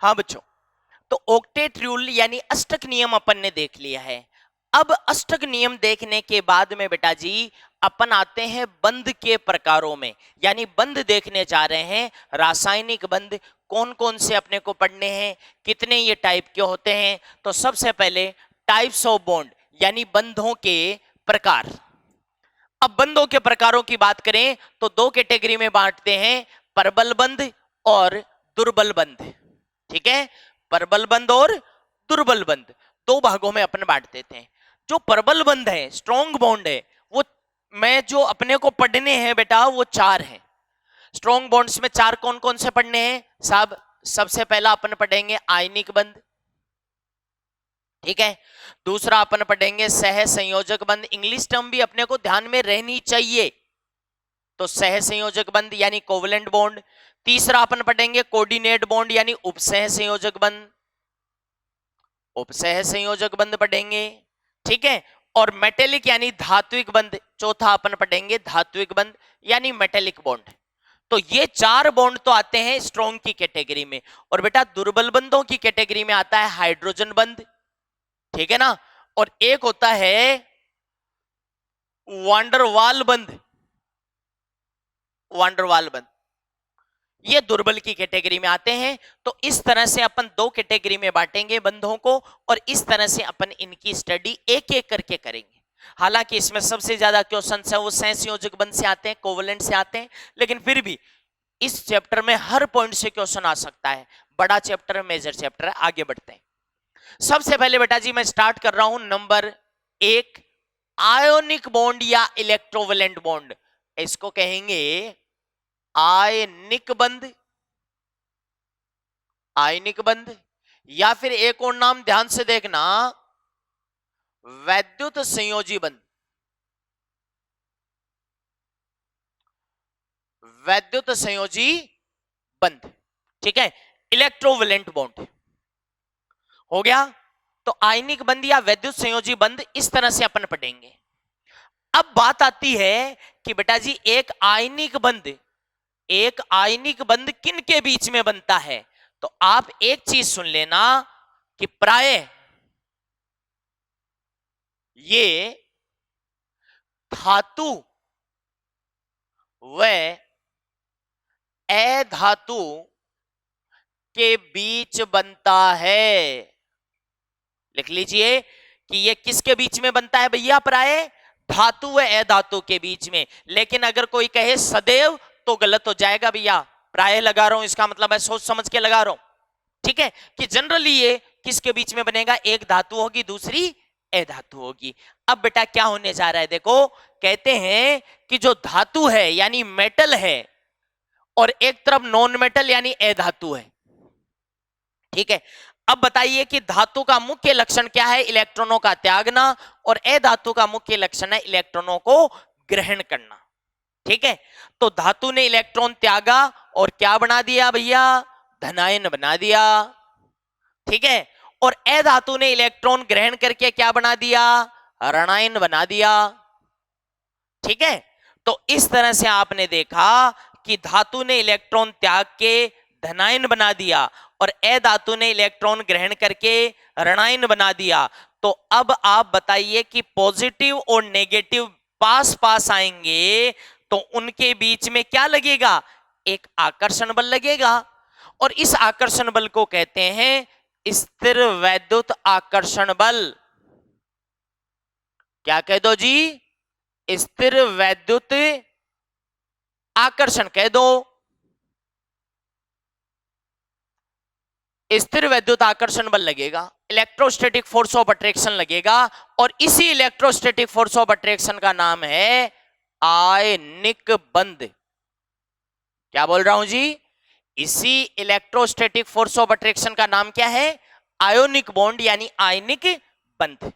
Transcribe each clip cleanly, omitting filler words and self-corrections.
हाँ बच्चों, तो ऑक्टेट रूल यानी अष्टक नियम अपन ने देख लिया है। अब अष्टक नियम देखने के बाद में बेटा जी अपन आते हैं बंध के प्रकारों में, यानी बंध देखने जा रहे हैं। रासायनिक बंध कौन कौन से अपने को पढ़ने हैं, कितने ये टाइप के होते हैं। तो सबसे पहले टाइप्स ऑफ बॉन्ड यानी बंधों के प्रकार। अब बंधों के प्रकारों की बात करें तो दो कैटेगरी में बांटते हैं, प्रबल बंध और दुर्बल बंध। ठीक है, प्रबल बंध और दुर्बल बंध दो भागों में अपन बांट देते हैं। जो प्रबल बंध है, स्ट्रॉन्ग बॉन्ड है, वो मैं जो अपने को पढ़ने हैं बेटा वो चार हैं। स्ट्रॉन्ग बॉन्ड्स में चार कौन कौन से पढ़ने हैं साहब? सबसे पहला अपन पढ़ेंगे आयनिक बंध, ठीक है। दूसरा अपन पढ़ेंगे सह संयोजक बंध, इंग्लिश टर्म भी अपने को ध्यान में रहनी चाहिए, तो सह संयोजक बंध यानी कोवलेंट बॉन्ड। तीसरा अपन पढ़ेंगे कोऑर्डिनेट बॉन्ड यानी उपसह संयोजक बंध, उपसह संयोजक बंध पढ़ेंगे, ठीक है। और मेटेलिक यानी धात्विक बंध, चौथा अपन पढ़ेंगे धात्विक बंध यानी मेटेलिक बॉन्ड। तो ये चार बॉन्ड तो आते हैं स्ट्रॉन्ग की कैटेगरी में। और बेटा दुर्बल बंधों की कैटेगरी में आता है हाइड्रोजन बंध, ठीक है ना। और एक होता है वांडरवाल बंध, वांडरवाल बंध, ये दुर्बल की कैटेगरी में आते हैं। तो इस तरह से अपन दो कैटेगरी में बांटेंगे बंधों को, और इस तरह से अपन इनकी स्टडी एक एक करके करेंगे। हालांकि इसमें सबसे ज्यादा क्वेश्चन है वो सहसंयोजक बंध से आते हैं, कोवलेंट से आते हैं, लेकिन फिर भी इस चैप्टर में हर पॉइंट से क्वेश्चन आ सकता है। बड़ा चैप्टर, मेजर चैप्टर है। आगे बढ़ते हैं। सबसे पहले बेटा जी मैं स्टार्ट कर रहा हूं नंबर 1, आयोनिक बॉन्ड या इलेक्ट्रोवैलेंट बॉन्ड। इसको कहेंगे आयनिक बंध, आयनिक बंध, या फिर एक और नाम ध्यान से देखना, वैद्युत संयोजी बंध, वैद्युत संयोजी बंध, ठीक है। इलेक्ट्रोवैलेंट बॉन्ड हो गया। तो आयनिक बंध या वैद्युत संयोजी बंध इस तरह से अपन पढ़ेंगे। अब बात आती है कि बेटा जी एक आयनिक बंध, एक आयनिक बंध किन के बीच में बनता है? तो आप एक चीज सुन लेना कि प्राय ये धातु व अधातु के बीच बनता है। लिख लीजिए कि ये किसके बीच में बनता है भैया? प्राय धातु व अधातु के बीच में। लेकिन अगर कोई कहे सदैव तो गलत हो जाएगा भैया। प्राय लगा रहा हूं इसका मतलब है सोच समझ के लगा रहा हूं, ठीक है। कि जनरली ये किसके बीच में बनेगा? एक धातु होगी, दूसरी अधातु होगी। अब बेटा क्या होने जा रहा है देखो, कहते हैं कि जो धातु है यानी मेटल है और एक तरफ नॉन मेटल यानी अधातु है, ठीक है। अब बताइए कि धातु का मुख्य लक्षण क्या है? इलेक्ट्रॉनों का त्यागना, और अधातु का मुख्य लक्षण है इलेक्ट्रॉनों को ग्रहण करना, ठीक है। तो धातु ने इलेक्ट्रॉन त्यागा और क्या बना दिया भैया? धनायन बना दिया, ठीक है। और अधातु ने इलेक्ट्रॉन ग्रहण करके क्या बना दिया? ऋणायन बना दिया, ठीक है। तो इस तरह से आपने देखा कि धातु ने इलेक्ट्रॉन त्याग के धनायन बना दिया और अधातु ने इलेक्ट्रॉन ग्रहण करके ऋणायन बना दिया। तो अब आप बताइए कि पॉजिटिव और नेगेटिव पास पास आएंगे तो उनके बीच में क्या लगेगा? एक आकर्षण बल लगेगा, और इस आकर्षण बल को कहते हैं स्थिर वैद्युत आकर्षण बल। क्या कह दो जी? स्थिर वैद्युत आकर्षण कह दो। स्थिर वैद्युत आकर्षण बल लगेगा, इलेक्ट्रोस्टैटिक फोर्स ऑफ अट्रैक्शन लगेगा, और इसी इलेक्ट्रोस्टैटिक फोर्स ऑफ अट्रैक्शन का नाम है आयनिक बंध। क्या बोल रहा हूं जी? इसी इलेक्ट्रोस्टैटिक फोर्स ऑफ अट्रैक्शन का नाम क्या है? आयोनिक बॉन्ड यानी आयनिक बंध।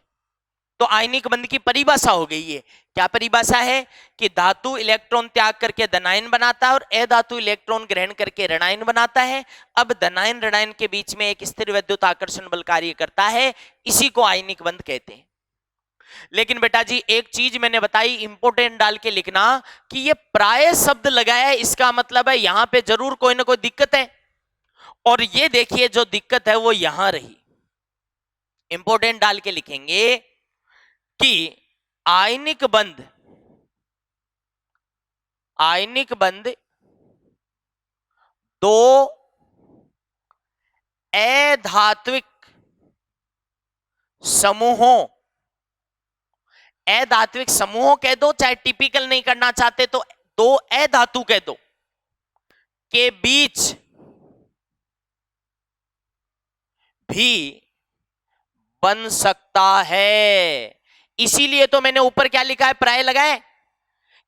तो आयनिक बंध की परिभाषा हो गई है। क्या परिभाषा है? कि धातु इलेक्ट्रॉन त्याग करके धनायन बनाता है और अधातु इलेक्ट्रॉन ग्रहण करके ऋणायन बनाता है। अब धनायन ऋणायन के बीच में एक स्थिर वैद्युत आकर्षण बल कार्य करता है, इसी को आयनिक बंध कहते हैं। लेकिन बेटा जी एक चीज मैंने बताई, इंपोर्टेंट डाल के लिखना कि ये प्राय शब्द लगाया है, इसका मतलब है यहां पे जरूर कोई ना कोई दिक्कत है। और ये देखिए जो दिक्कत है वो यहां रही, इंपॉर्टेंट डाल के लिखेंगे कि आयनिक बंध दो अधात्विक समूहों कह दो, चाहे टिपिकल नहीं करना चाहते तो दो अधातु कह दो, के बीच भी बन सकता है। इसीलिए तो मैंने ऊपर क्या लिखा है, प्राय लगाए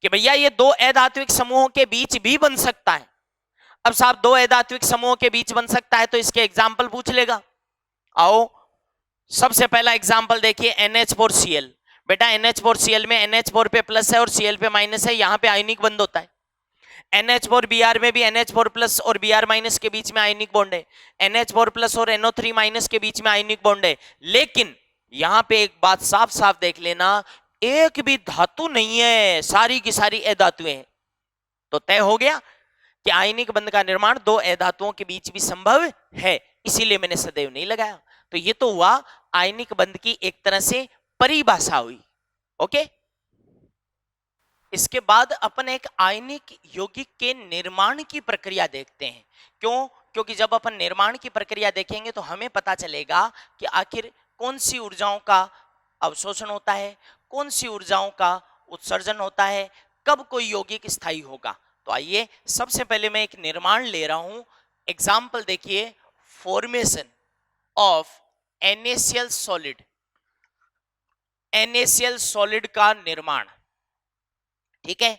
कि भैया ये दो अधात्विक समूहों के बीच भी बन सकता है। अब साहब दो अधात्विक समूहों के बीच बन सकता है तो इसके एग्जाम्पल पूछ लेगा। आओ सबसे पहला एग्जाम्पल देखिए, NH4Cl। बेटा NH4Cl में NH4 पे प्लस है और Cl पे माइनस है, यहां पे आयनिक बंध होता है। NH4Br में भी NH4 प्लस और Br माइनस के बीच में आयनिक बॉन्ड है, NH4 प्लस और NO3 माइनस के बीच में आयनिक बॉन्ड है। लेकिन यहां पे एक बात साफ साफ देख लेना, एक भी धातु नहीं है, सारी की सारी अधातुएं हैं। तो तय हो गया कि आयनिक बंध का निर्माण दो अधातुओं के बीच भी संभव है, इसीलिए मैंने सदैव नहीं लगाया। तो ये तो हुआ आयनिक बंध की एक तरह से परिभाषा हुई। ओके, इसके बाद अपन एक आयनिक यौगिक के निर्माण की प्रक्रिया देखते हैं। क्यों? क्योंकि जब अपन निर्माण की प्रक्रिया देखेंगे तो हमें पता चलेगा कि आखिर कौन सी ऊर्जाओं का अवशोषण होता है, कौन सी ऊर्जाओं का उत्सर्जन होता है, कब कोई यौगिक स्थायी होगा। तो आइए सबसे पहले मैं एक निर्माण ले रहा हूं। एग्जाम्पल देखिए, formation of NaCl solid, NaCl solid का निर्माण। ठीक है,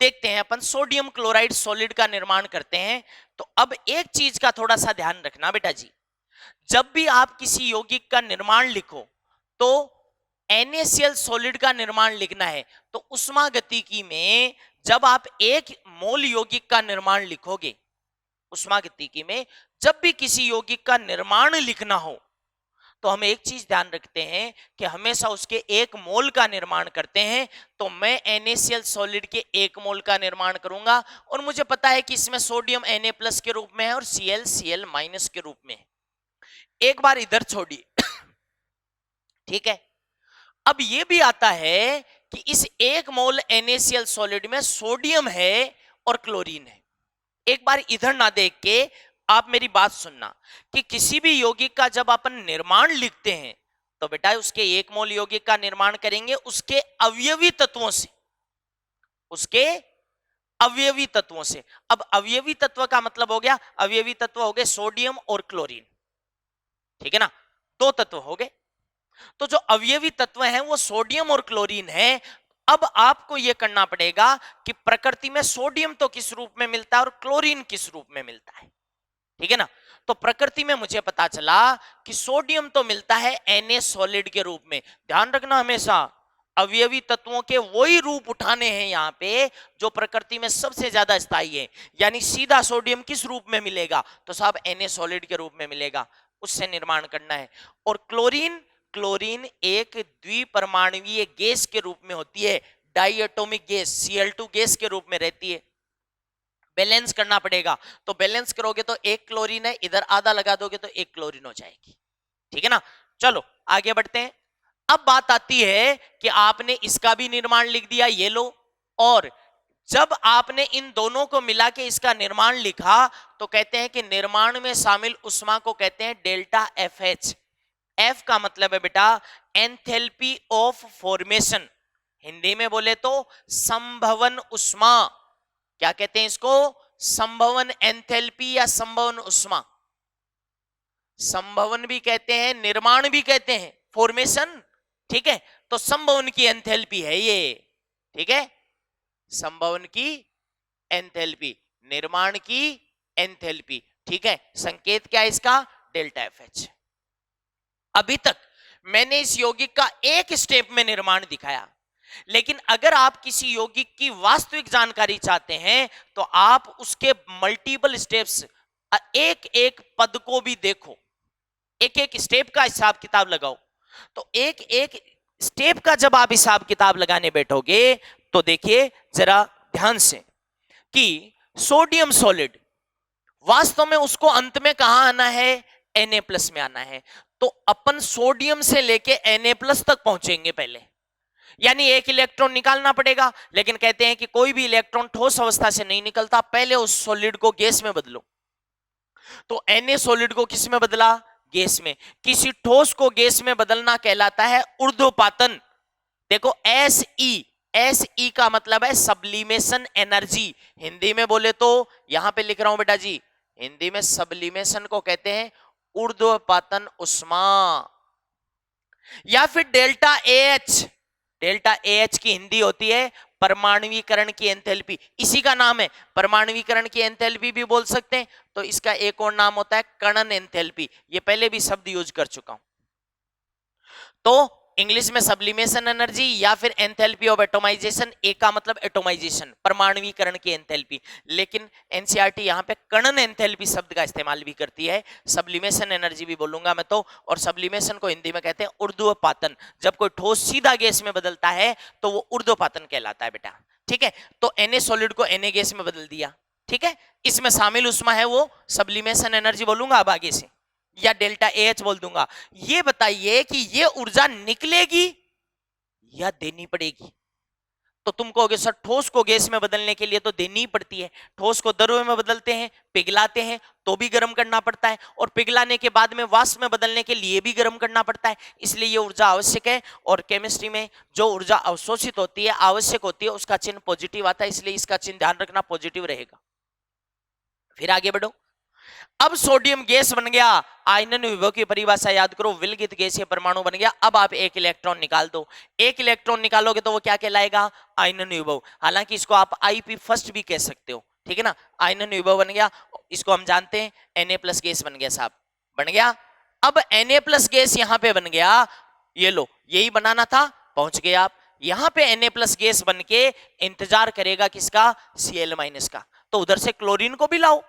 देखते हैं अपन सोडियम क्लोराइड सॉलिड का निर्माण करते हैं। तो अब एक चीज का थोड़ा सा ध्यान रखना बेटा जी, जब भी आप किसी यौगिक का निर्माण लिखो तो NaCl सॉलिड का निर्माण लिखना है। तो उष्मागतिकी में जब आप एक मोल यौगिक का निर्माण लिखोगे, उष्मागतिकी में जब भी किसी यौगिक का निर्माण लिखना हो तो हम एक चीज ध्यान रखते हैं कि हमेशा उसके एक मोल का निर्माण करते हैं। तो मैं NaCl सॉलिड के एक मोल का निर्माण करूंगा और मुझे पता है कि इसमें सोडियम Na+ के रूप में है और Cl के रूप में है। एक बार इधर छोड़िए, ठीक है। अब यह भी आता है कि इस एक मोल NaCl सॉलिड में सोडियम है और क्लोरीन है। एक बार इधर ना देख के आप मेरी बात सुनना कि किसी भी यौगिक का जब अपन निर्माण लिखते हैं तो बेटा उसके एक मोल यौगिक का निर्माण करेंगे उसके अवयवी तत्वों से, उसके अवयवी तत्वों से। अब अवयवी तत्व का मतलब हो गया, अवयवी तत्व हो गए सोडियम और क्लोरीन, ठीक है ना, दो तत्व हो गए। तो जो अवयवी तत्व हैं वो सोडियम और क्लोरीन है। अब आपको यह करना पड़ेगा कि प्रकृति में सोडियम तो किस रूप में मिलता है और क्लोरीन किस रूप में मिलता है, ठीक है ना। तो प्रकृति में मुझे पता चला कि सोडियम तो मिलता है Na सॉलिड के रूप में। ध्यान रखना हमेशा अवयवी तत्वों के वही रूप उठाने हैं यहां पे जो प्रकृति में सबसे ज्यादा स्थायी है। यानी सीधा सोडियम किस रूप में मिलेगा, तो साहब Na सॉलिड के रूप में मिलेगा, उससे निर्माण करना है। और क्लोरीन, क्लोरीन एक द्विपरमाणुवीय गैस के रूप में होती है, die atomic gas Cl2 gas के रूप में रहती है। बैलेंस करना पड़ेगा, तो बैलेंस करोगे तो एक क्लोरीन है, इधर आधा लगा दोगे तो एक क्लोरीन हो जाएगी, ठीक है ना। चलो आगे बढ़ते हैं। अब बात आती है कि आपने इसका भी निर्माण लिख दिया, ये लो, और जब आपने इन दोनों को मिला के इसका निर्माण लिखा तो कहते हैं कि निर्माण में शामिल उष्मा को कहते हैं डेल्टा FH। F का मतलब है बेटा एंथैल्पी ऑफ फॉर्मेशन, हिंदी में बोले तो संभवन उष्मा। क्या कहते हैं इसको? संभवन एंथैल्पी या संभवन उष्मा। संभवन भी कहते हैं, निर्माण भी कहते हैं, फॉर्मेशन, ठीक है। तो संभवन की एंथैल्पी है ये, ठीक है, संभवन की एंथैल्पी, निर्माण की एंथैल्पी, ठीक है। संकेत क्या है इसका? Delta FH। अभी तक मैंने इस यौगिक का एक स्टेप में निर्माण दिखाया, लेकिन अगर आप किसी यौगिक की वास्तविक जानकारी चाहते हैं तो आप उसके मल्टीपल स्टेप्स, एक एक पद को भी देखो, एक एक स्टेप का हिसाब किताब लगाओ। तो एक एक स्टेप का जब आप हिसाब किताब लगाने बैठोगे तो देखिए जरा ध्यान से कि सोडियम सॉलिड वास्तव में उसको अंत में कहां आना है, Na+ में आना है। तो अपन सोडियम से लेके Na+ तक पहुंचेंगे पहले, यानी एक इलेक्ट्रॉन निकालना पड़ेगा। लेकिन कहते हैं कि कोई भी इलेक्ट्रॉन ठोस अवस्था से नहीं निकलता, पहले उस सॉलिड को गैस में बदलो। तो Na सॉलिड को किस में बदला, गैस में। किसी ठोस को गैस में बदलना कहलाता है ऊर्ध्वपातन। देखो एसई का मतलब है सब्लिमेशन एनर्जी, हिंदी में बोले तो यहां पे लिख रहा हूं बेटा जी, हिंदी में सब्लिमेशन को कहते हैं ऊर्ध्वपातन उष्मा। या फिर डेल्टा एच की हिंदी होती है परमाणुवीकरण की एंथैल्पी, इसी का नाम है परमाणुवीकरण की एंथैल्पी भी बोल सकते हैं। तो इसका एक और नाम होता है कणन एंथैल्पी, ये पहले भी शब्द यूज कर चुका हूं। तो इंग्लिश में सब्लिमेशन एनर्जी या फिर एंथैल्पी ऑफ एटोमाइजेशन, ए का मतलब एटोमाइजेशन, परमाणुवीकरण की एंथैल्पी। लेकिन एनसीईआरटी यहां पे कणन एंथैल्पी शब्द का इस्तेमाल भी करती है, सब्लिमेशन एनर्जी भी बोलूंगा मैं तो। और सब्लिमेशन को हिंदी में कहते हैं ऊर्ध्वपातन। जब कोई ठोस सीधा गैस में बदलता है तो वो ऊर्ध्वपातन कहलाता है बेटा, ठीक है। तो Na सॉलिड को Na गैस में बदल दिया, ठीक है। इसमें शामिल उष्मा है वो सब्लिमेशन एनर्जी बोलूंगा अब आगे से, या डेल्टा एच बोल दूंगा। ये बताइए कि ये ऊर्जा निकलेगी या देनी पड़ेगी। तो तुम कहोगे सर ठोस को गैस में बदलने के लिए तो देनी ही पड़ती है, ठोस को द्रव्य में बदलते हैं, पिघलाते हैं तो भी गर्म करना पड़ता है, और पिघलाने के बाद में वाष्प में बदलने के लिए भी गर्म करना पड़ता है, इसलिए ये ऊर्जा आवश्यक है। और केमिस्ट्री में जो ऊर्जा अवशोषित होती है, आवश्यक होती है, उसका चिन्ह पॉजिटिव आता है, इसलिए इसका चिन्ह ध्यान रखना पॉजिटिव रहेगा। फिर आगे बढ़ो। अब सोडियम गैस बन गया, आयनन विभव की परिभाषा याद करो, विलगित गैसीय परमाणु बन गया। अब आप एक इलेक्ट्रॉन निकाल दो, एक इलेक्ट्रॉन निकालोगे तो वो क्या कहलाएगा, आयनन विभव। हालांकि इसको आप IP फर्स्ट भी कह सकते हो, ठीक है ना। आयनन विभव बन गया, इसको हम जानते हैं Na+ गैस बन गया साहब, बन गया। अब Na+ गैस यहां पे बन गया, ये लो यही बनाना था, पहुंच गए आप यहां पे। Na+ गैस बन के इंतजार करेगा किसका, Cl- का। तो उधर से क्लोरीन को भी लाओ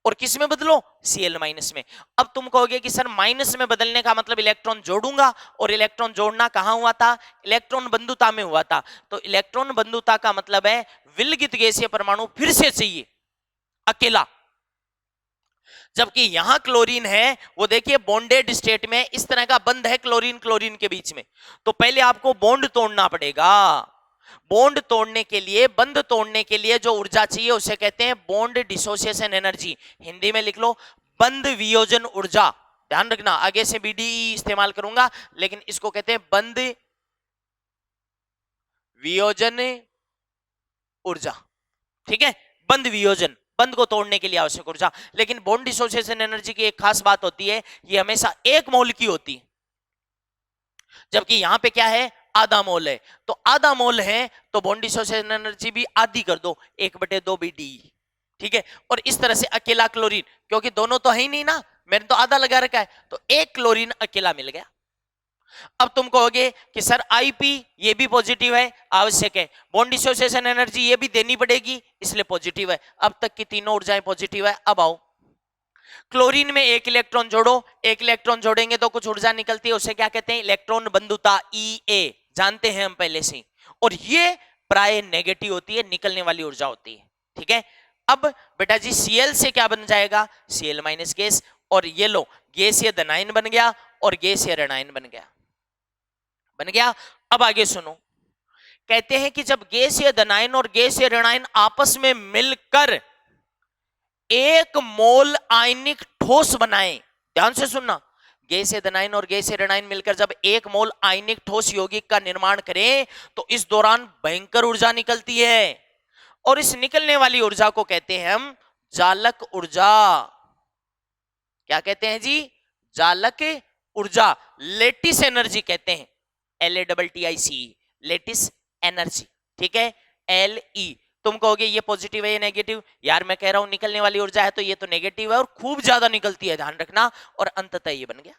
और किस में बदलो, Cl- में। अब तुम कहोगे कि सर माइनस में बदलने का मतलब इलेक्ट्रॉन जोड़ूंगा, और इलेक्ट्रॉन जोड़ना कहां हुआ था, इलेक्ट्रॉन बंधुता में हुआ था। तो इलेक्ट्रॉन बंधुता का मतलब है विलगित गैसीय परमाणु फिर से चाहिए अकेला, जबकि यहां क्लोरीन है, वो देखिए बॉन्डेड स्टेट में इस तरह का बंध है क्लोरीन क्लोरीन के बीच में। तो पहले आपको बॉन्ड तोड़ना पड़ेगा, बॉन्ड तोड़ने के लिए, बंध तोड़ने के लिए जो ऊर्जा चाहिए उसे कहते हैं बॉन्ड डिसोसिएशन एनर्जी, हिंदी में लिख लो बंध वियोजन ऊर्जा। ध्यान रखना आगे से BDE इस्तेमाल करूंगा, लेकिन इसको कहते हैं बंध वियोजन ऊर्जा, ठीक है। बंध वियोजन, बंध को तोड़ने के लिए आवश्यक ऊर्जा। लेकिन बॉन्ड डिसोसिएशन एनर्जी की एक खास बात होती है, ये हमेशा 1 मोल की होती है, जबकि यहां पे क्या है, आधा मोल है। तो आधा मोल है तो बॉन्ड डिसोसिएशन एनर्जी भी आधी कर दो, 1/2 BDE, ठीक है। और इस तरह से अकेला क्लोरीन, क्योंकि दोनों तो है ही नहीं ना, मैंने तो आधा लगा रखा है, तो एक क्लोरीन अकेला मिल गया। अब तुम कहोगे कि सर IP ये भी पॉजिटिव है, आवश्यक है, बॉन्ड डिसोसिएशन एनर्जी ये भी देनी पड़ेगी, इसलिए पॉजिटिव है। अब तक की तीनों ऊर्जाएं पॉजिटिव है। अब आओ क्लोरीन में एक इलेक्ट्रॉन जोड़ो, एक इलेक्ट्रॉन जोड़ेंगे तो कुछ ऊर्जा निकलती है, उसे क्या कहते हैं, इलेक्ट्रॉन बंधुता, EA, जानते हैं हम पहले से। और ये प्राय नेगेटिव होती है, निकलने वाली ऊर्जा होती है, ठीक है। अब बेटा जी Cl से क्या बन जाएगा, Cl- गैस, और ये लो गैसीय धनायन बन गया और गैसीय ऋणायन बन गया, बन गया। अब आगे सुनो, कहते हैं कि जब गैसीय धनायन और गैसीय ऋणायन आपस में मिलकर 1 मोल आयनिक ठोस बनाए, ध्यान से सुनना, गैसीय धनायन और गैसीय ऋणायन मिलकर जब 1 मोल आयनिक ठोस यौगिक का निर्माण करें तो इस दौरान भयंकर ऊर्जा निकलती है, और इस निकलने वाली ऊर्जा को कहते हैं हम जालक ऊर्जा। क्या कहते हैं जी, जालक ऊर्जा, लेटिस एनर्जी कहते हैं, LATTIC, लेटिस एनर्जी, ठीक है, LE। तुम कहोगे ये पॉजिटिव है ये नेगेटिव, यार मैं कह रहा हूं निकलने वाली ऊर्जा है तो ये तो नेगेटिव है और खूब ज्यादा निकलती है, ध्यान रखना। और अंततः ये बन गया।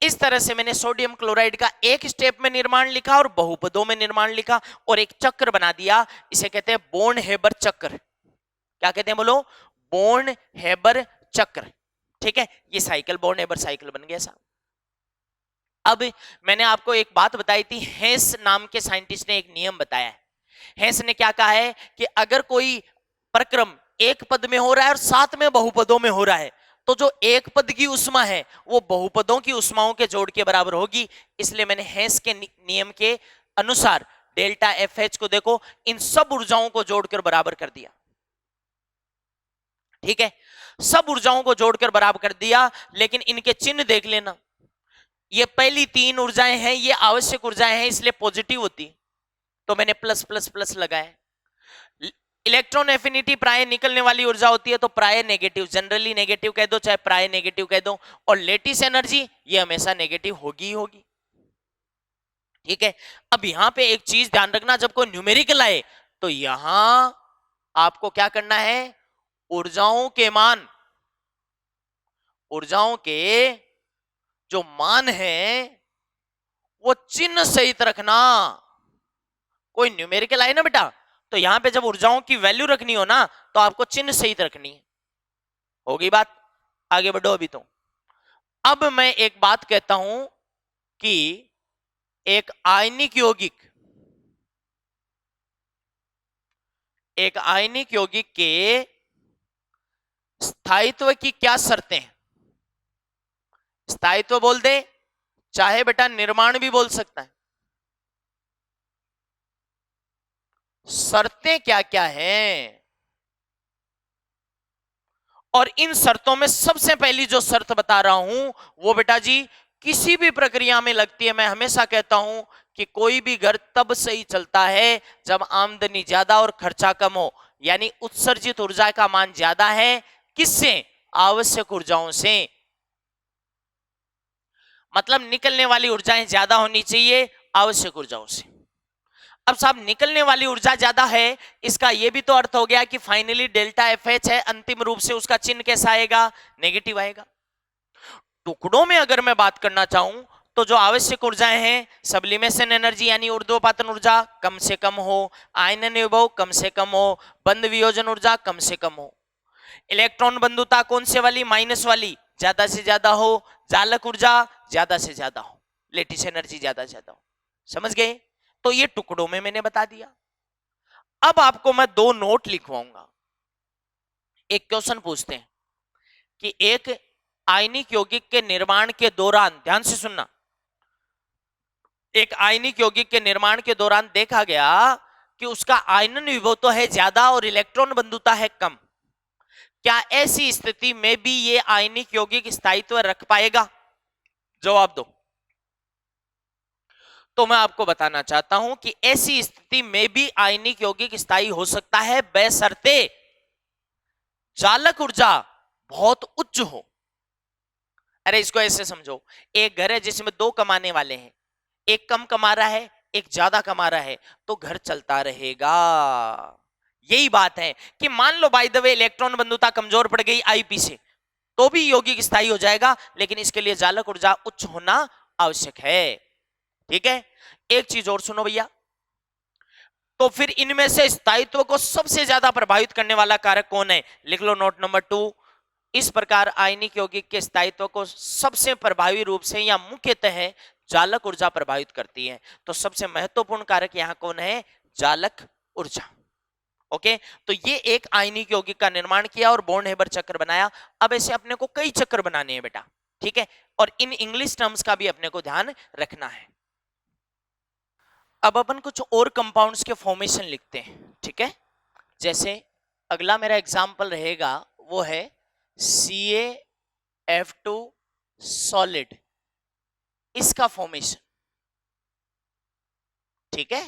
इस तरह से मैंने सोडियम क्लोराइड का एक स्टेप में निर्माण लिखा और बहुपदों में निर्माण लिखा और एक चक्र बना दिया, इसे कहते हैं बोर्न हेबर चक्र। क्या कहते हैं बोलो, बोर्न हेबर चक्र, ठीक है। ये साइकिल बोर्न हेबर साइकिल बन गया साहब। अब मैंने आपको एक बात बताई थी, हेस नाम के साइंटिस्ट ने एक नियम बताया है। हेस ने क्या कहा है कि अगर कोई प्रक्रम एक पद में हो रहा है और साथ में बहुपदों में हो रहा है, तो जो एक पद की उष्मा है वो बहुपदों की उष्माओं के जोड़ के बराबर होगी। इसलिए मैंने हेंस के नियम के अनुसार डेल्टा एफ एच को देखो इन सब ऊर्जाओं को जोड़कर बराबर कर दिया। ठीक है, सब ऊर्जाओं को जोड़कर बराबर कर दिया, लेकिन इनके चिन्ह देख लेना। ये पहली तीन ऊर्जाएं हैं, ये आवश्यक ऊर्जाएं हैं, इसलिए पॉजिटिव होती, तो मैंने प्लस प्लस प्लस लगाया। इलेक्ट्रॉन एफिनिटी प्राय निकलने वाली ऊर्जा होती है, तो प्राय नेगेटिव, जनरली नेगेटिव कह दो चाहे प्राय नेगेटिव कह दो, और लेटिस एनर्जी ये हमेशा नेगेटिव होगी ही होगी। ठीक है, अब यहां पे एक चीज ध्यान रखना, जब कोई न्यूमेरिकल आए तो यहां आपको क्या करना है, ऊर्जाओं के मान, ऊर्जाओं के जो मान है वो चिन्ह सहित रखना। कोई न्यूमेरिकल आए ना बेटा, तो यहां पे जब ऊर्जाओं की वैल्यू रखनी हो ना, तो आपको चिन्ह सहित रखनी है। होगी बात, आगे बढ़ो। अभी तो अब मैं एक बात कहता हूं कि एक आयनिक यौगिक, एक आयनिक यौगिक के स्थायित्व की क्या शर्तें हैं। स्थायित्व बोल दे, चाहे बेटा निर्माण भी बोल सकता है। शर्तें क्या क्या हैं, और इन शर्तों में सबसे पहली जो शर्त बता रहा हूं वो बेटा जी किसी भी प्रक्रिया में लगती है। मैं हमेशा कहता हूं कि कोई भी घर तब सही चलता है जब आमदनी ज्यादा और खर्चा कम हो, यानी उत्सर्जित ऊर्जा का मान ज्यादा है। किससे? आवश्यक ऊर्जाओं से, मतलब निकलने वाली ऊर्जाएं ज्यादा होनी चाहिए आवश्यक ऊर्जाओं से। अब साहब निकलने वाली ऊर्जा ज्यादा है, इसका यह भी तो अर्थ हो गया कि फाइनली डेल्टा एफ एच है, अंतिम रूप से उसका चिन्ह कैसा आएगा, नेगेटिव आएगा। टुकड़ों में अगर मैं बात करना चाहूं तो जो आवश्यक ऊर्जाएं हैं, सब्लिमेशन एनर्जी यानी ऊर्ध्वपातन ऊर्जा कम से कम हो, आयनन विभव कम से कम हो, बंध वियोजन ऊर्जा कम से कम हो, इलेक्ट्रॉन बंधुता कौन से वाली, माइनस वाली ज्यादा से ज्यादा हो, जालक ऊर्जा ज्यादा से ज्यादा हो, लेटिस एनर्जी ज्यादा से ज्यादा हो। समझ गए? तो ये टुकड़ों में मैंने बता दिया। अब आपको मैं दो नोट लिखवाऊंगा। एक क्वेश्चन पूछते हैं कि एक आयनिक यौगिक के निर्माण के दौरान, ध्यान से सुनना, एक आयनिक यौगिक के निर्माण के दौरान देखा गया कि उसका आयनन विभव तो है ज्यादा और इलेक्ट्रॉन बंधुता है कम। क्या ऐसी स्थिति में भी ये आयनिक यौगिक स्थायित्व रख पाएगा? जवाब दो। तो मैं आपको बताना चाहता हूं कि ऐसी स्थिति में भी आयनिक यौगिक स्थायी हो सकता है, बशर्ते चालक ऊर्जा बहुत उच्च हो। अरे इसको ऐसे समझो, एक घर है जिसमें दो कमाने वाले हैं, एक कम कमा रहा है एक ज्यादा कमा रहा है, तो घर चलता रहेगा। यही बात है कि मान लो बाय द वे इलेक्ट्रॉन बंधुता कमजोर पड़ गई आईपी से, तो भी यौगिक स्थायी हो जाएगा, लेकिन इसके लिए जालक ऊर्जा उच्च होना आवश्यक है। ठीक है, एक चीज और सुनो भैया, तो फिर इनमें से स्थायित्व को सबसे ज्यादा प्रभावित करने वाला कारक कौन है? लिख लो नोट नंबर 2। इस प्रकार आयनिक यौगिक के स्थायित्व को सबसे प्रभावी रूप से या मुख्यतः जालक ऊर्जा प्रभावित करती है। तो सबसे महत्वपूर्ण कारक यहां कौन है? जालक ऊर्जा। ओके, तो ये एक आयनिक यौगिक का निर्माण किया और बॉन्ड हेबर चक्र बनाया। अब ऐसे अपने को कई चक्र बनाने हैं बेटा, ठीक है, और इन इंग्लिश टर्म्स का भी अपने को ध्यान रखना है। अब अपन कुछ और कंपाउंड्स के फॉर्मेशन लिखते हैं, ठीक है। जैसे अगला मेरा एग्जांपल रहेगा वो है CaF2 सॉलिड, इसका फॉर्मेशन, ठीक है,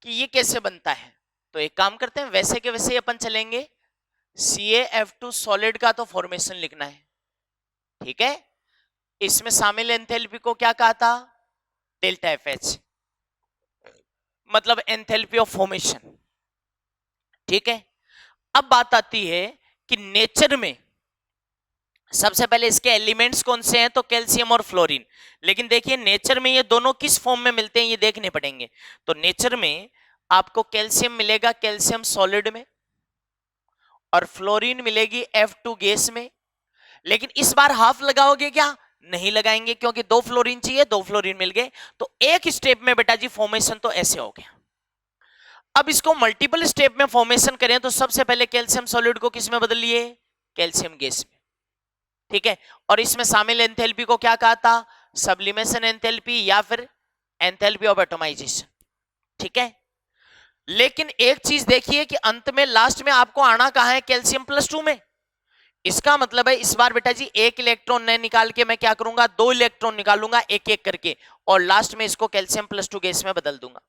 कि ये कैसे बनता है। तो एक काम करते हैं, वैसे के वैसे ही अपन चलेंगे। CaF2 सॉलिड का तो फॉर्मेशन लिखना है, ठीक है। इसमें शामिल एंथैल्पी को क्या कहा था? डेल्टा एफ एच, मतलब एंथैल्पी ऑफ फॉर्मेशन, ठीक है। अब बात आती है कि नेचर में सबसे पहले इसके एलिमेंट्स कौन से हैं, तो कैल्शियम और फ्लोरीन। लेकिन देखिए नेचर में ये दोनों किस फॉर्म में मिलते हैं ये देखने पड़ेंगे। तो नेचर में आपको कैल्शियम मिलेगा कैल्शियम सॉलिड में, और फ्लोरीन मिलेगी F2 गैस में। लेकिन इस बार हाफ लगाओगे क्या? नहीं लगाएंगे, क्योंकि दो फ्लोरीन चाहिए, दो फ्लोरीन मिल गए। तो एक स्टेप में बेटा जी फॉर्मेशन तो ऐसे हो गया। अब इसको मल्टीपल स्टेप में फॉर्मेशन करें तो सबसे पहले कैल्शियम सॉलिड को किस में बदल लिए, कैल्शियम गैस में, ठीक है। और इसमें शामिल एंथैल्पी को क्या कहा था, सब्लिमेशन एंथैल्पी या फिर एंथैल्पी ऑफ एटोमाइजेशन, ठीक है। लेकिन एक चीज देखिए कि अंत में लास्ट में आपको आना कहां है, कैल्शियम +2 में। इसका मतलब है इस बार बेटा जी एक इलेक्ट्रॉन न निकाल के मैं क्या करूंगा, 2 इलेक्ट्रॉन निकालूंगा एक एक करके और लास्ट में इसको कैल्शियम +2 गैस में बदल दूंगा।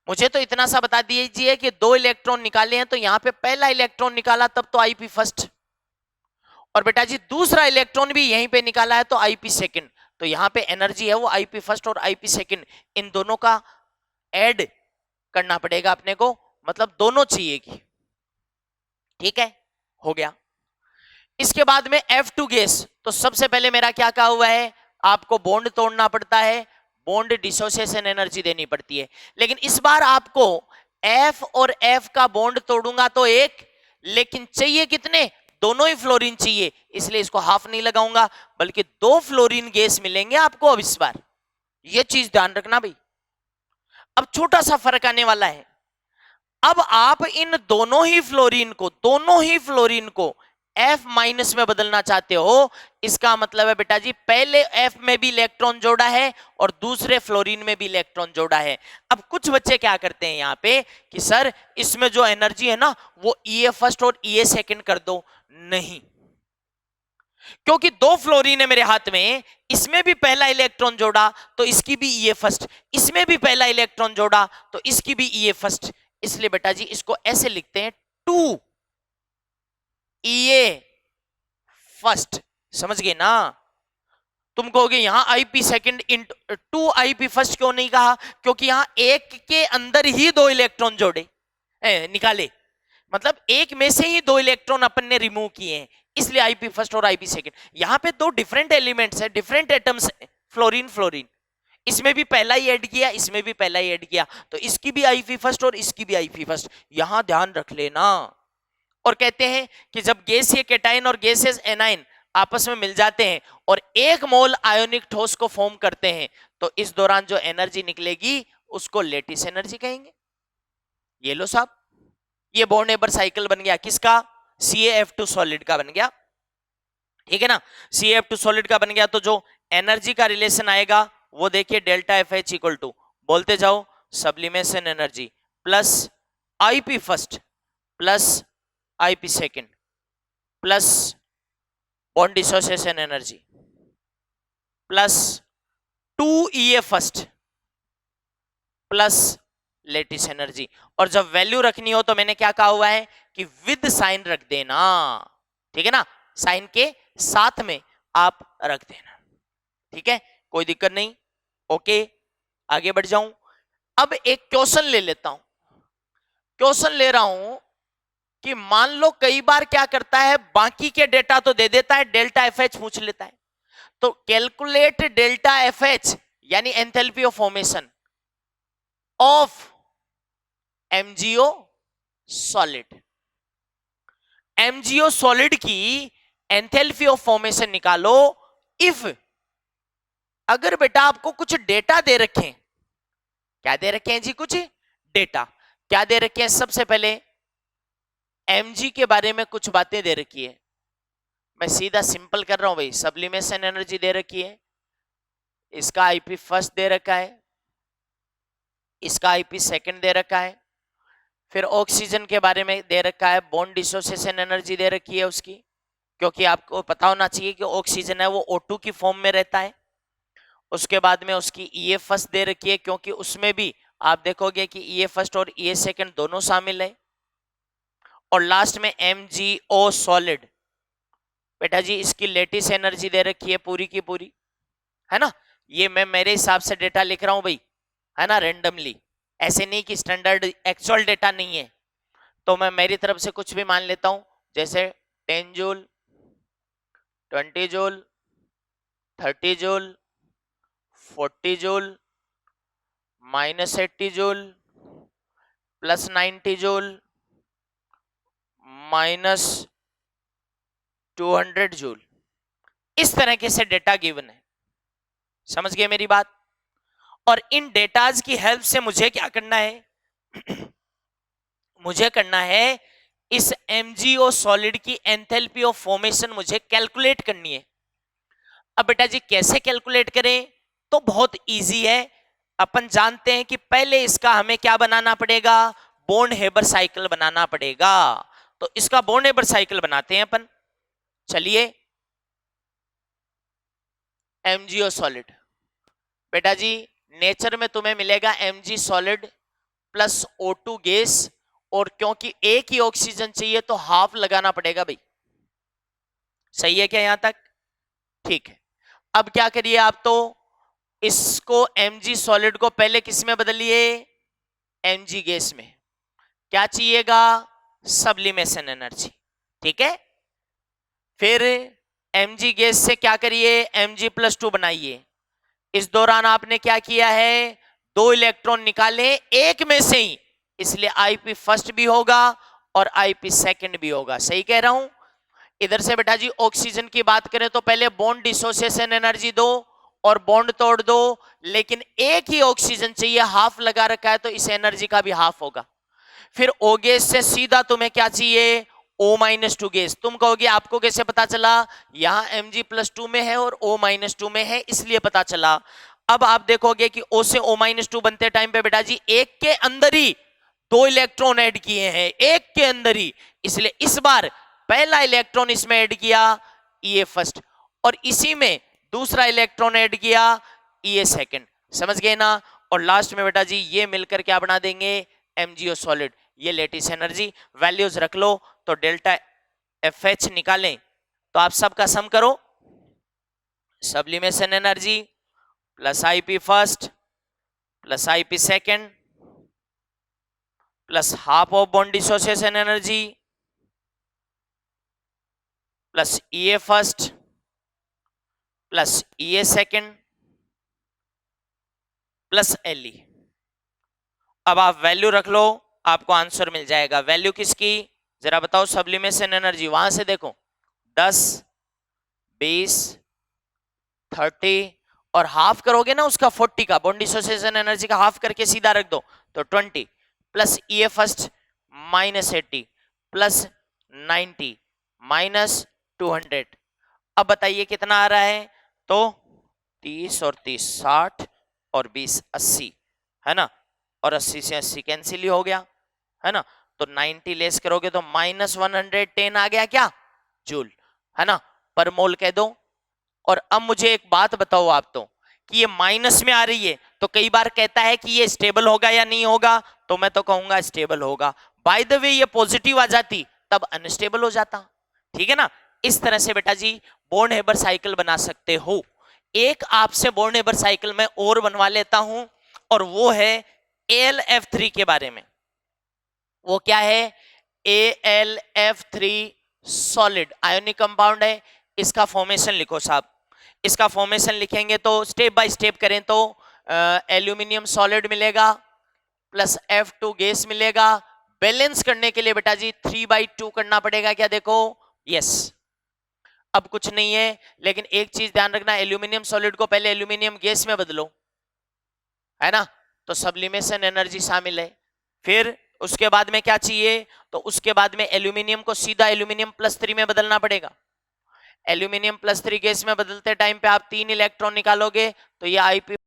मुझे तो इतना सा बता दीजिए कि 2 इलेक्ट्रॉन निकाले हैं तो यहां पे पहला इलेक्ट्रॉन निकाला तब तो आईपी फर्स्ट, और बेटा जी दूसरा इलेक्ट्रॉन भी यहीं पे निकाला है तो आईपी सेकंड। तो यहां पे एनर्जी है वो आईपी फर्स्ट और आईपी सेकंड, इन दोनों का ऐड करना पड़ेगा अपने को, मतलब दोनों चाहिए की, ठीक है, हो गया। इसके बाद में F2 गैस, तो सबसे पहले मेरा क्या कहा हुआ है, आपको बॉन्ड तोड़ना पड़ता है, बॉन्ड डिसोसिएशन एनर्जी देनी पड़ती है। लेकिन इस बार आपको F और F का बॉन्ड तोड़ूंगा तो एक, लेकिन चाहिए कितने, दोनों ही फ्लोरीन चाहिए, इसलिए इसको हाफ नहीं लगाऊंगा बल्कि 2 फ्लोरीन गैस मिलेंगे आपको अब इस बार, यह चीज ध्यान रखना भाई। अब छोटा सा फर्क आने वाला है, अब आप इन दोनों ही फ्लोरीन को F माइनस में बदलना चाहते हो, इसका मतलब है बेटा जी पहले F में भी इलेक्ट्रॉन जोड़ा है और दूसरे फ्लोरीन में भी इलेक्ट्रॉन जोड़ा है। अब कुछ बच्चे क्या करते हैं यहां पे कि सर इसमें जो एनर्जी है ना वो EA फर्स्ट और EA सेकंड कर दो, नहीं, क्योंकि 2 फ्लोरीन है मेरे हाथ में, इसमें भी पहला इलेक्ट्रॉन जोड़ा तो इसकी भी EA फर्स्ट, इसमें भी पहला इलेक्ट्रॉन जोड़ा तो इसकी भी EA फर्स्ट, इसलिए बेटा जी इसको ऐसे लिखते हैं 2 EA फर्स्ट, समझ गए ना। तुम कहोगे यहां IP second into 2 IP first क्यों नहीं कहा, क्योंकि यहां एक के अंदर ही 2 इलेक्ट्रॉन जोड़े निकाले, मतलब एक में से ही 2 इलेक्ट्रॉन अपन ने रिमूव किए हैं, इसलिए आईपी फर्स्ट और आईपी सेकंड। यहां पे 2 डिफरेंट एलिमेंट्स है, डिफरेंट एटम्स, फ्लोरीन फ्लोरीन, इसमें भी पहला ही ऐड किया, इसमें भी पहला ही ऐड किया, तो इसकी भी आईपी फर्स्ट और इसकी भी आईपी फर्स्ट, यहां ध्यान रख लेना। और कहते हैं कि जब गैसीय कैटायन और गैसियस एनायन आपस में मिल जाते हैं और 1 मोल आयोनिक ठोस को फॉर्म करते हैं तो इस दौरान जो एनर्जी निकलेगी उसको लेटिस एनर्जी कहेंगे। ये लो साहब, ये बॉन्ड नेबर साइकिल बन गया किसका, CaF2 सॉलिड का बन गया, ठीक है ना। CaF2 सॉलिड का बन गया तो जो एनर्जी का रिलेशन आएगा वो देखिए डेल्टा FH इक्वल टू, बोलते जाओ, sublimation energy plus IP first plus IP second plus bond dissociation energy plus 2 EA first plus lattice energy. और जब वैल्यू रखनी हो तो मैंने क्या कहा हुआ है कि विद साइन रख देना, ठीक है ना, साइन के साथ में आप रख देना, ठीक है, कोई दिक्कत नहीं, ओके। आगे बढ़ जाऊं, अब एक क्वेश्चन ले लेता हूं, क्वेश्चन ले रहा हूं कि मान लो कई बार क्या करता है, बाकी के डेटा तो दे देता है, डेल्टा FH पूछ लेता है, तो कैलकुलेट डेल्टा FH यानी enthalpy of formation of MgO solid, MgO solid की एंथैल्पी ऑफ फॉर्मेशन निकालो इफ, अगर बेटा आपको कुछ डेटा दे रखे हैं, क्या दे रखे हैं जी, कुछ डेटा, क्या दे रखे हैं, सबसे पहले Mg के बारे में कुछ बातें दे रखी है, मैं सीधा सिंपल कर रहा हूं भाई, सब्लिमेशन एनर्जी दे रखी है, इसका आईपी फर्स्ट दे रखा है, इसका आईपी सेकंड दे रखा है, फिर ऑक्सीजन के बारे में दे रखा है, बॉन्ड डिसोसिएशन एनर्जी दे रखी है उसकी, क्योंकि आपको पता होना चाहिए कि ऑक्सीजन है वो O2 की फॉर्म में रहता है। उसके बाद में उसकी EA फर्स्ट दे रखी है, क्योंकि उसमें भी आप देखोगे कि EA फर्स्ट और EA सेकंड दोनों शामिल है। और लास्ट में MgO सॉलिड, बेटा जी इसकी लेटिस एनर्जी दे रखी है पूरी की पूरी, है ना, ये मैं मेरे हिसाब से डेटा लिख रहा हूं भाई, है ना, रैंडमली, ऐसे नहीं कि स्टैंडर्ड एक्चुअल डेटा नहीं है, तो मैं मेरी तरफ से कुछ भी मान लेता हूं, जैसे 10 joule, 20 joule, 30 joule, 40 joule, -80 joule, +90 joule, -200 joule, इस तरह के से डेटा गिवन है, समझ गए मेरी बात। और इन डेटाज की हेल्प से मुझे क्या करना है मुझे करना है इस MgO सॉलिड की एंथैल्पी ऑफ फॉर्मेशन मुझे कैलकुलेट करनी है। अब बेटा जी कैसे कैलकुलेट करें, तो बहुत इजी है। अपन जानते हैं कि पहले इसका हमें क्या बनाना पड़ेगा, बॉन्ड हेबर साइकिल बनाना पड़ेगा। तो इसका बॉन्ड हेबर साइकिल बनाते हैं अपन। चलिए, MgO सॉलिड, बेटा जी नेचर में तुम्हें मिलेगा Mg solid plus O2 gas, और क्योंकि एक ही ऑक्सीजन चाहिए तो हाफ लगाना पड़ेगा भाई। सही है क्या यहां तक? ठीक है। अब क्या करिए आप, तो इसको Mg सॉलिड को पहले किस में बदलिए, Mg गैस में। क्या चाहिएगा, सब्लिमेशन एनर्जी। ठीक है। फिर Mg गैस से क्या करिए, Mg+2 बनाइए। इस दौरान आपने क्या किया है, 2 इलेक्ट्रॉन निकाले एक में से ही, इसलिए Ip फर्स्ट भी होगा और Ip सेकंड भी होगा। सही कह रहा हूं? इधर से बेटा जी ऑक्सीजन की बात करें तो पहले बॉन्ड डिसोसिएशन एनर्जी दो और बॉन्ड तोड़ दो, लेकिन एक ही ऑक्सीजन चाहिए, हाफ लगा रखा है तो इस एनर्जी का भी हाफ होगा। फिर O गैस से सीधा तुम्हें क्या चाहिए, O-2 गैस। तुम कहोगे आपको कैसे पता चला, यहां Mg+2 में है और O-2 में है इसलिए पता चला। अब आप देखोगे कि O से O-2 बनते टाइम पे बेटा जी एक के अंदर ही 2 इलेक्ट्रॉन ऐड किए हैं, एक के अंदर ही, इसलिए इस बार पहला इलेक्ट्रॉन इसमें ऐड किया, ये फर्स्ट, और इसी में दूसरा इलेक्ट्रॉन ऐड किया, ये सेकंड। समझ गए ना? और लास्ट में बेटा जी ये मिलकर क्या बना देंगे, MgO सॉलिड। ये लेटिस एनर्जी वैल्यूज रख लो, तो डेल्टा FH निकालें तो आप सबका सम करो, sublimation energy plus Ip first plus Ip second plus half of bond dissociation energy plus EA first plus EA second plus LE। अब आप वैल्यू रख लो, आपको आंसर मिल जाएगा। वैल्यू किसकी, जरा बताओ, सब्लिमेशन एनर्जी। वहां से देखो 10, 20, 30 और हाफ करोगे ना उसका 40 का, बॉन्ड डिसोसिएशन एनर्जी का हाफ करके सीधा रख दो तो 20 प्लस EA फर्स्ट -80 प्लस 90 -200। अब बताइए कितना आ रहा है, तो 30 और 30 60 और 20 80 है ना, और 80 से 80 कैंसिल ही हो गया है ना, तो 90 लेस करोगे तो -110 आ गया क्या, जूल, है ना, पर मोल कह दो। और अब मुझे एक बात बताओ आप, तो कि ये माइनस में आ रही है तो कई बार कहता है कि ये स्टेबल होगा या नहीं होगा, तो मैं तो कहूंगा स्टेबल होगा। बाय द वे ये पॉजिटिव आ जाती तब अनस्टेबल हो जाता। ठीक है ना? इस तरह से बेटा जी बॉन्ड हेबर साइकिल बना सकते हो। एक आपसे बॉन्ड हेबर साइकिल में और बनवा लेता हूं, और वो है AlF3 के बारे में। वो क्या है, AlF3 सॉलिड आयोनिक कंपाउंड है। इसका फॉर्मेशन लिखो साहब। इसका फॉर्मेशन लिखेंगे तो स्टेप बाय स्टेप करें तो एल्यूमिनियम सॉलिड मिलेगा प्लस F2 गैस मिलेगा। बैलेंस करने के लिए बेटा जी 3/2 करना पड़ेगा क्या, देखो, यस। अब कुछ नहीं है, लेकिन एक चीज ध्यान रखना, एल्यूमिनियम सॉलिड को पहले एल्यूमिनियम गैस में बदलो, है ना, तो सब्लिमेशन एनर्जी शामिल है। फिर उसके बाद में क्या चाहिए, तो उसके बाद में एल्यूमिनियम को सीधा एल्यूमिनियम+3 में बदलना पड़ेगा। एल्यूमिनियम+3 गैस में बदलते टाइम पे आप 3 इलेक्ट्रॉन निकालोगे तो ये Ip